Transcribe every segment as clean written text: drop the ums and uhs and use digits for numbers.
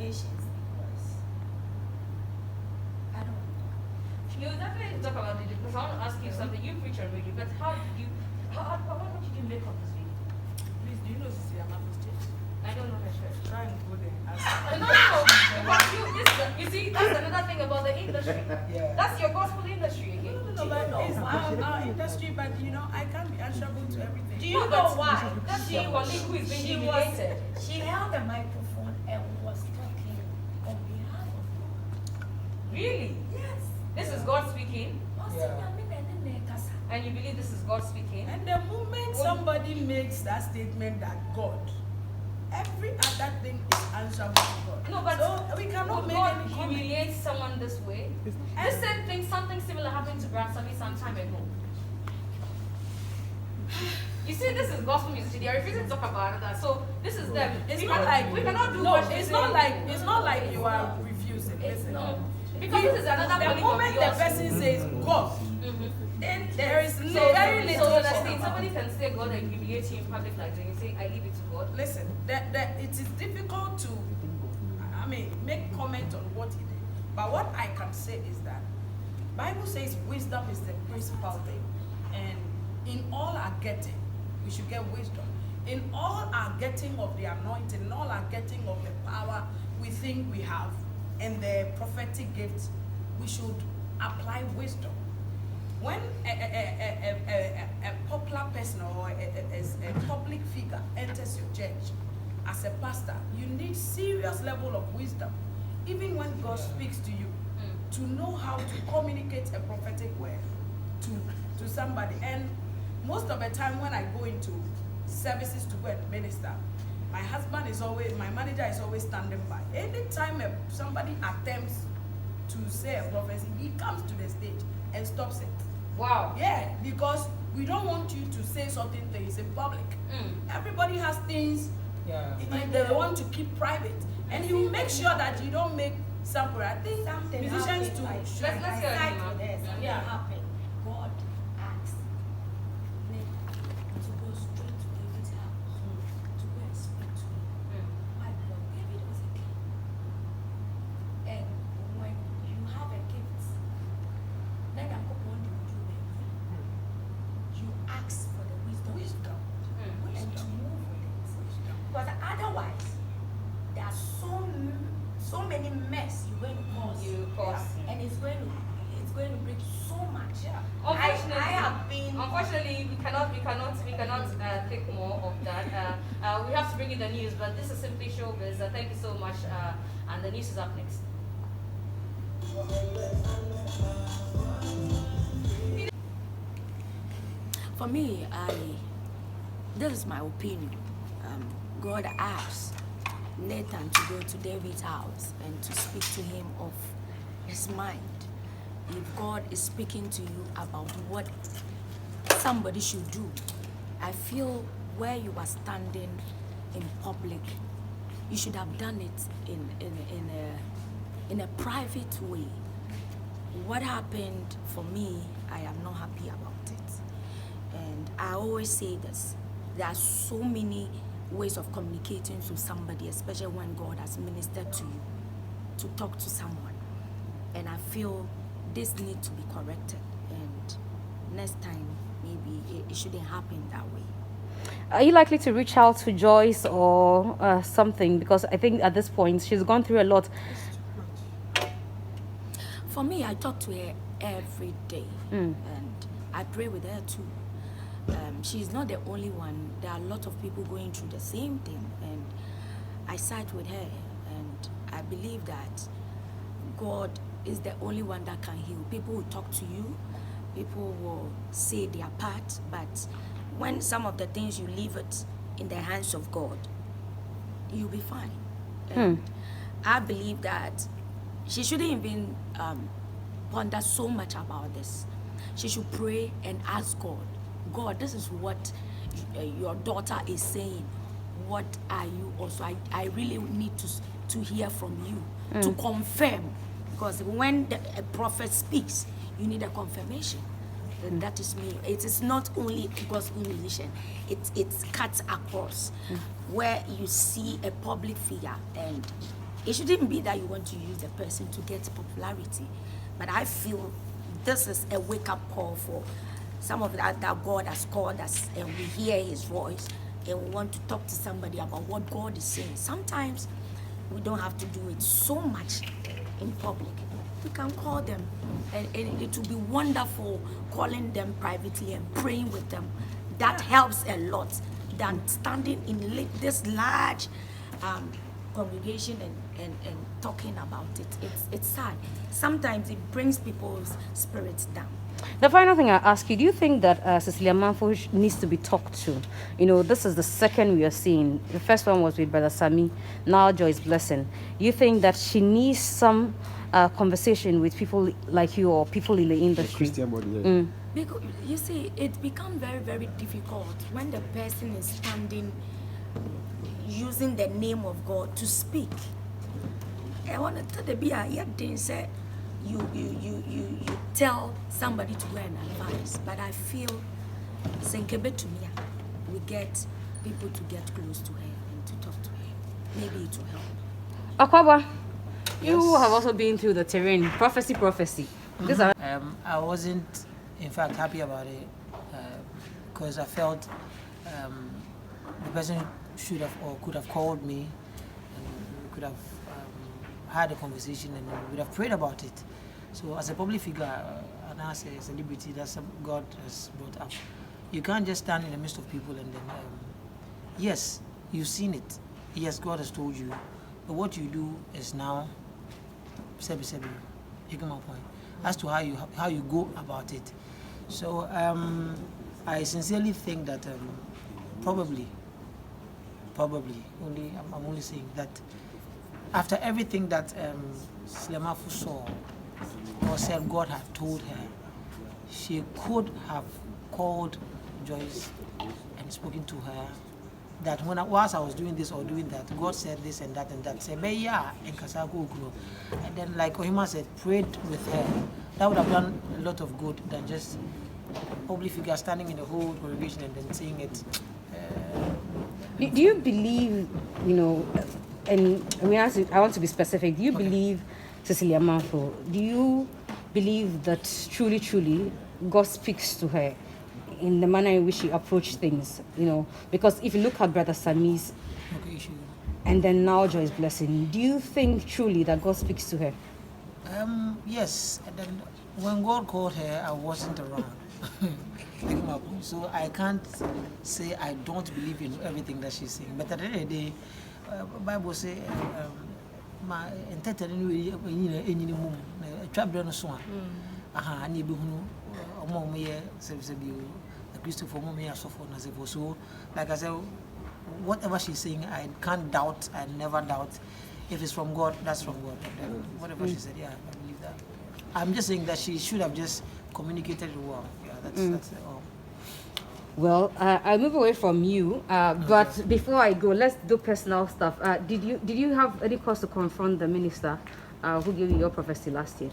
patience because I don't know. You definitely talk about it because I want to ask you something. You preach already, but how did you make up this video? Please, do you know Cecilia Marfo's church? I don't know her church. Try and go there. No, because you see, that's another thing about the industry. Yeah. That's your gospel industry again. No, but it's our industry, but I can't be answerable to everything. Do you know why? That's the colleague who is being humiliated. She held the microphone and was talking on behalf of God. Really? Yes. This is God speaking, Yeah. and you believe this is God speaking? And the moment somebody makes that statement that God, every other thing is answerable to God. No, but so we cannot would make God any comment. humiliate someone this way? This same thing, something similar happened to Grandson some time ago. You see, this is gospel music. They are refusing to talk about that. So this is them. It's not like we cannot do. No, what it's they not say. like you are refusing. Listen. No, because this is another The colleague moment of yours. the person says God, then there is very little. So understand, somebody can say God and humiliate you in public like that. You say, I leave it to God. Listen, it is difficult to, make comment on what he did. But what I can say is that Bible says wisdom is the principal thing, and in all our getting, we should get wisdom. In all our getting of the anointing, in all our getting of the power we think we have, and the prophetic gifts, we should apply wisdom. When a popular person or a public figure enters your church as a pastor, you need serious level of wisdom, even when God speaks to you, to know how to communicate a prophetic word to somebody. And most of the time when I go into services to go and minister, my manager is always standing by. Anytime somebody attempts to say a prophecy, he comes to the stage and stops it. Wow. Yeah, because we don't want you to say certain things in public. Everybody has things they want to keep private. And you make sure that you don't make sample. I think musicians too. Let's hear it. Yeah. Happened. God asked Nathan to go straight to David's house to go and speak to him. My God, David was a king. And when you have a gift, then I'm going to do it. You ask for the wisdom. And to move with it. Because otherwise, there are so many mess you're going to cause. And it's going to bring so much. Unfortunately, we cannot take more of that. We have to bring in the news, but this is simply showbiz. Thank you so much, and the news is up next. For me, this is my opinion. God asked Nathan to go to David's house and to speak to him of his mind. If God is speaking to you about what somebody should do, I feel where you are standing in public, you should have done it in a private way. What happened for me, I am not happy about it. And I always say this, there are so many ways of communicating to somebody, especially when God has ministered to you, to talk to someone. And I feel this needs to be corrected, and next time maybe it shouldn't happen that way. Are you likely to reach out to Joyce or something? Because I think at this point she's gone through a lot. For me, I talk to her every day, and I pray with her too. She's not the only one. There are a lot of people going through the same thing, and I side with her, and I believe that God is the only one that can heal. People will talk to you, people will say their part, but when some of the things you leave it in the hands of God, you'll be fine. And I believe that she shouldn't even ponder so much about this. She should pray and ask God, God, this is what your daughter is saying. What are you also? I really need to hear from you to confirm, because when a prophet speaks, you need a confirmation. And that is me. It is not only gospel musician. It cuts across where you see a public figure and It shouldn't be that you want to use the person to get popularity. But I feel this is a wake-up call for some of that God has called us, and we hear his voice and we want to talk to somebody about what God is saying. Sometimes we don't have to do it so much in public. We can call them, and it will be wonderful calling them privately and praying with them. That helps a lot than standing in this large congregation and talking about it. It's sad. Sometimes it brings people's spirits down. The final thing I ask you, do you think that Cecilia Marfo needs to be talked to? You know, this is the second we are seeing. The first one was with Brother Sami, now Joyce Blessing. You think that she needs some conversation with people like you or people in the industry? The Christian body, yeah. Because you see, it becomes very, very difficult when the person is standing using the name of God to speak. I want to tell the Bia, say you tell somebody to go and advise, but I feel Senkebe to me, we get people to get close to her and to talk to her. Maybe it will help. Akwaboah, you have also been through the terrain, prophecy. These are I wasn't, in fact, happy about it because I felt the person should have or could have called me and we could have had a conversation and we would have prayed about it. So as a public figure and as a celebrity that God has brought up, you can't just stand in the midst of people and then, yes, you've seen it. Yes, God has told you. But what you do is now, sebi, you get my point, as to how you go about it. So I sincerely think that probably, I'm only saying that after everything that Cecilia Marfo saw or said God had told her, she could have called Joyce and spoken to her that whilst I was doing this or doing that, God said this and that and that. Say, and then like Ohemaa said, prayed with her. That would have done a lot of good than just public figure standing in the whole congregation and then saying it. Do you believe, you know, and I want to be specific, do you believe Cecilia Marfo, do you believe that truly God speaks to her in the manner in which she approached things, you know? Because if you look at Brother Sami's and then now Joyce Blessing, do you think truly that God speaks to her? Yes, and then when God called her, I wasn't around. So I can't say I don't believe in everything that she's saying. But at the end of the day, Bible says, my entertainment any mum, trap down so on. Aha, and you be who among me, Christopher Mommy, so like I said, whatever she's saying, I can't doubt, I never doubt. If it's from God, that's from God. And then whatever she said, yeah, I believe that. I'm just saying that she should have just communicated well. Yeah, that's all. Well, I'll move away from you, but before I go, let's do personal stuff. Did you have any cause to confront the minister who gave you your prophecy last year?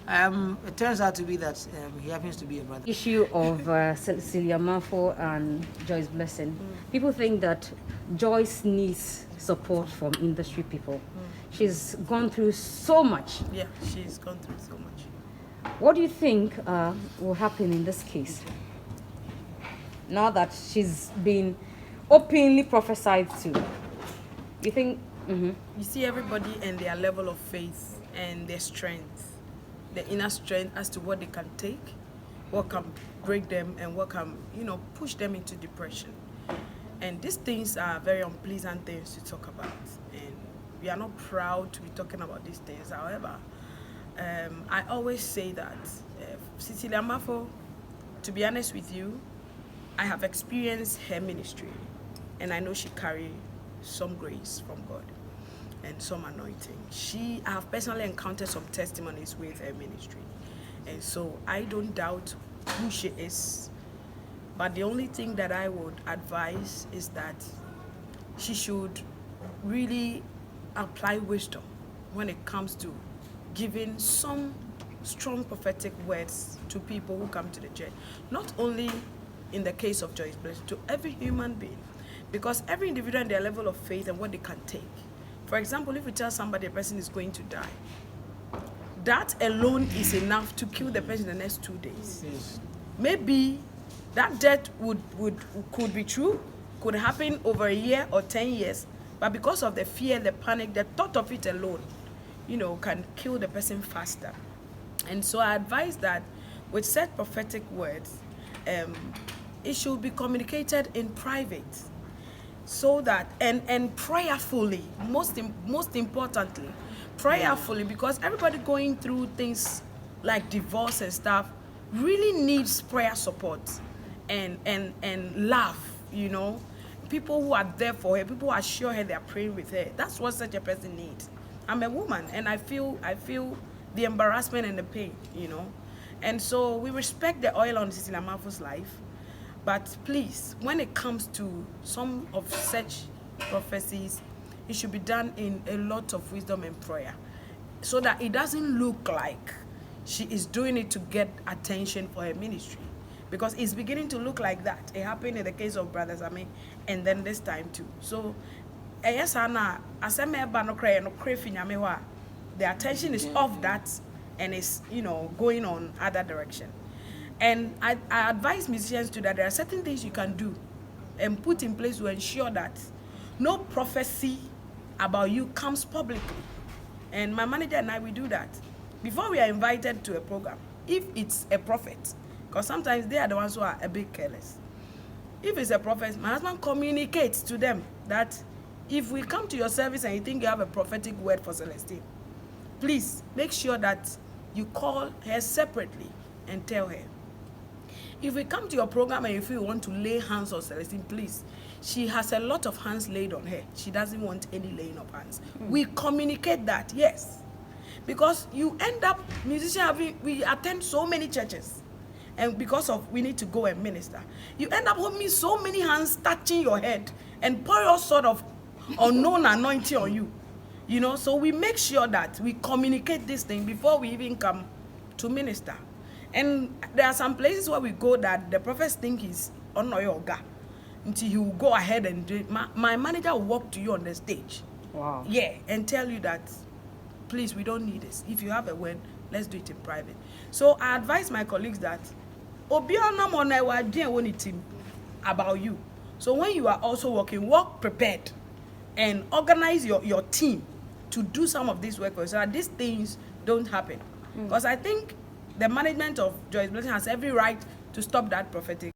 It turns out to be that he happens to be a brother. Issue of Cecilia Marfo and Joyce Blessing. People think that Joyce needs support from industry people. She's gone through so much. Yeah, she's gone through so much. What do you think will happen in this case? Now that she's been openly prophesied to, you think? You see everybody and their level of faith and their strength, the inner strength as to what they can take, what can break them, and what can, push them into depression. And these things are very unpleasant things to talk about, and we are not proud to be talking about these things. However, I always say that Cecilia Marfo, to be honest with you, I have experienced her ministry, and I know she carries some grace from God and some anointing. I have personally encountered some testimonies with her ministry, and so I don't doubt who she is. But the only thing that I would advise is that she should really apply wisdom when it comes to giving some strong prophetic words to people who come to the church. Not only in the case of Joyce Blessing, to every human being. Because every individual and their level of faith and what they can take. For example, if you tell somebody a person is going to die, that alone is enough to kill the person in the next 2 days. Yes. Maybe that death could be true, could happen over a year or 10 years, but because of the fear, the panic, the thought of it alone, can kill the person faster. And so I advise that with said prophetic words, it should be communicated in private, so that and prayerfully, most importantly, prayerfully, because everybody going through things like divorce and stuff really needs prayer support and love, people who are there for her, people who assure her they are praying with her. That's what such a person needs. I'm a woman, and I feel the embarrassment and the pain, and so we respect the oil on Cecilia Marfo's life, but please, when it comes to some of such prophecies, it should be done in a lot of wisdom and prayer, so that it doesn't look like she is doing it to get attention for her ministry, because it's beginning to look like that. It happened in the case of Brother Zame, and then this time too. So, yes, Anna, the attention is off that, and it's going on other direction. And I advise musicians too that there are certain things you can do and put in place to ensure that no prophecy about you comes publicly. And my manager and I, we do that before we are invited to a program. If it's a prophet, because sometimes they are the ones who are a bit careless. If it's a prophet, my husband communicates to them that if we come to your service and you think you have a prophetic word for Celestine, please make sure that you call her separately and tell her. If we come to your program and if you want to lay hands on Celestine, please. She has a lot of hands laid on her. She doesn't want any laying of hands. We communicate that, yes. Because you end up, musicians, we attend so many churches. And because of, we need to go and minister. You end up holding so many hands touching your head and pour all sort of unknown anointing on you. So we make sure that we communicate this thing before we even come to minister. And there are some places where we go that the prophets think is on yoga until he will go ahead and do it. My manager will walk to you on the stage. Wow. Yeah, and tell you that, please, we don't need this. If you have a word, let's do it in private. So I advise my colleagues that about you. So when you are also working, work prepared and organize your team to do some of this work so that these things don't happen. Because I think the management of Joyce Blessing has every right to stop that prophetic